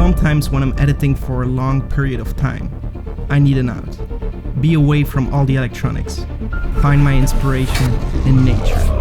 Sometimes when I'm editing for a long period of time, I need an out. Be away from all the electronics. Find my inspiration in nature.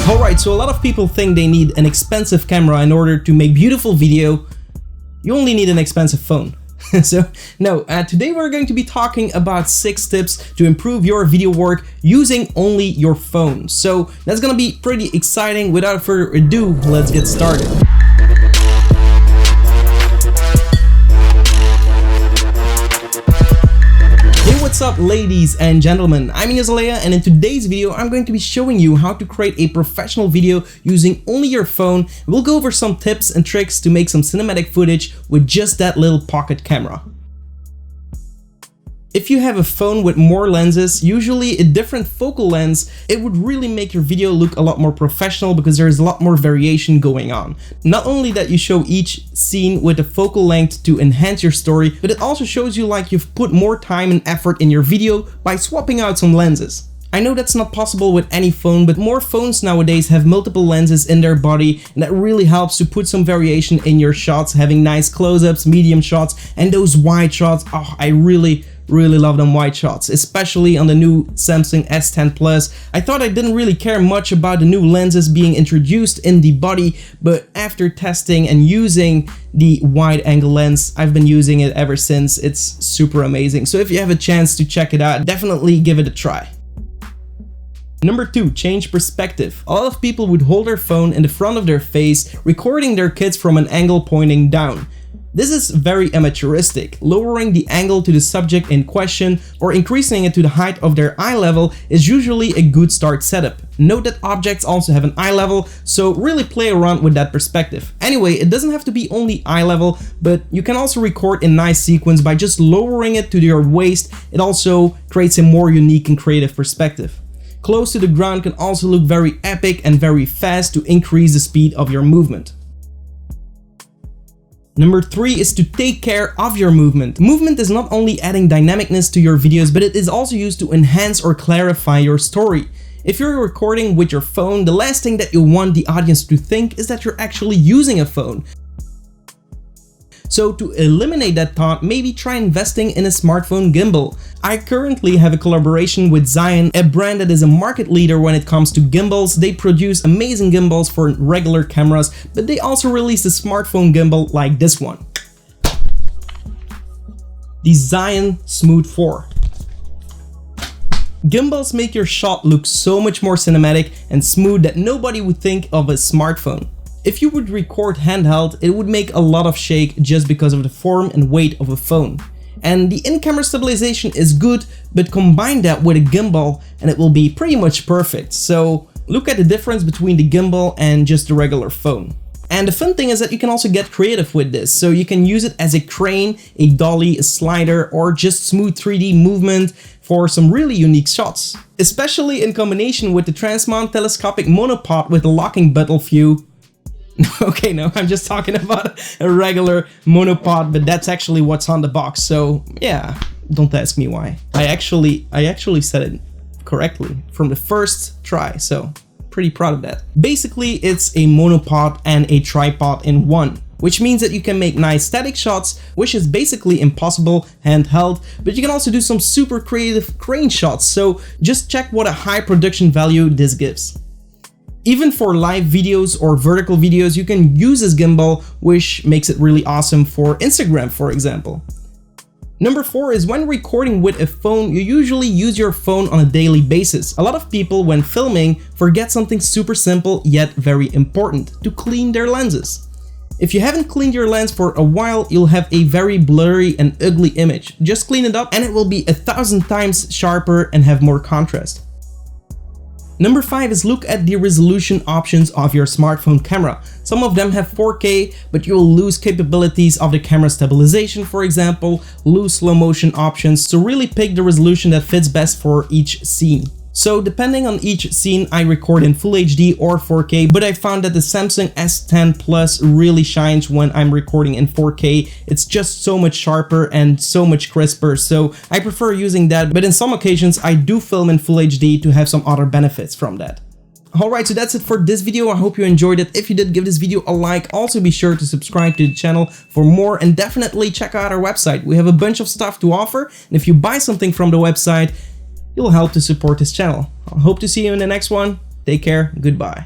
Alright, so a lot of people think they need an expensive camera in order to make beautiful video. You only need an expensive phone. So, no, today we're going to be talking about 6 tips to improve your video work using only your phone. So, that's gonna be pretty exciting. Without further ado, let's get started. What's up, ladies and gentlemen, I'm Ignace Aleya, and in today's video I'm going to be showing you how to create a professional video using only your phone. We'll go over some tips and tricks to make some cinematic footage with just that little pocket camera. If you have a phone with more lenses, usually a different focal length, it would really make your video look a lot more professional because there is a lot more variation going on. Not only that you show each scene with a focal length to enhance your story, but it also shows you like you've put more time and effort in your video by swapping out some lenses. I know that's not possible with any phone, but more phones nowadays have multiple lenses in their body, and that really helps to put some variation in your shots, having nice close-ups, medium shots, and those wide shots. Oh, I really love them wide shots, especially on the new Samsung S10 Plus. I thought I didn't really care much about the new lenses being introduced in the body, but after testing and using the wide angle lens, I've been using it ever since. It's super amazing. So if you have a chance to check it out, definitely give it a try. Number 2, change perspective. A lot of people would hold their phone in the front of their face, recording their kids from an angle pointing down. This is very amateuristic. Lowering the angle to the subject in question or increasing it to the height of their eye level is usually a good start setup. Note that objects also have an eye level, so really play around with that perspective. Anyway, it doesn't have to be only eye level, but you can also record in nice sequence by just lowering it to your waist. It also creates a more unique and creative perspective. Close to the ground can also look very epic and very fast to increase the speed of your movement. Number 3 is to take care of your movement. Movement is not only adding dynamicness to your videos, but it is also used to enhance or clarify your story. If you're recording with your phone, the last thing that you want the audience to think is that you're actually using a phone. So to eliminate that thought, maybe try investing in a smartphone gimbal. I currently have a collaboration with ZHIYUN, a brand that is a market leader when it comes to gimbals. They produce amazing gimbals for regular cameras, but they also released a smartphone gimbal like this one. The Zhiyun SMOOTH 4. Gimbals make your shot look so much more cinematic and smooth that nobody would think of a smartphone. If you would record handheld, it would make a lot of shake just because of the form and weight of a phone. And the in-camera stabilization is good, but combine that with a gimbal and it will be pretty much perfect. So look at the difference between the gimbal and just the regular phone. And the fun thing is that you can also get creative with this. So you can use it as a crane, a dolly, a slider, or just smooth 3D movement for some really unique shots. Especially in combination with the Transmount telescopic monopod with the locking button view. Okay, no, I'm just talking about a regular monopod, but that's actually what's on the box. So yeah, don't ask me why. I actually said it correctly from the first try, so pretty proud of that. Basically, it's a monopod and a tripod in one, which means that you can make nice static shots, which is basically impossible handheld, but you can also do some super creative crane shots. So just check what a high production value this gives. Even for live videos or vertical videos, you can use this gimbal, which makes it really awesome for Instagram, for example. Number 4 is when recording with a phone, you usually use your phone on a daily basis. A lot of people, when filming, forget something super simple yet very important: to clean their lenses. If you haven't cleaned your lens for a while, you'll have a very blurry and ugly image. Just clean it up and it will be 1,000 times sharper and have more contrast. Number 5 is look at the resolution options of your smartphone camera. Some of them have 4K, but you will lose capabilities of the camera stabilization, for example, lose slow motion options, so really pick the resolution that fits best for each scene. So depending on each scene, I record in Full HD or 4K, but I found that the Samsung S10 Plus really shines when I'm recording in 4K. It's just so much sharper and so much crisper, so I prefer using that, but in some occasions I do film in Full HD to have some other benefits from that. Alright, so that's it for this video. I hope you enjoyed it. If you did, give this video a like. Also be sure to subscribe to the channel for more, and definitely check out our website. We have a bunch of stuff to offer, and if you buy something from the website, you'll help to support this channel. I hope to see you in the next one. Take care. Goodbye.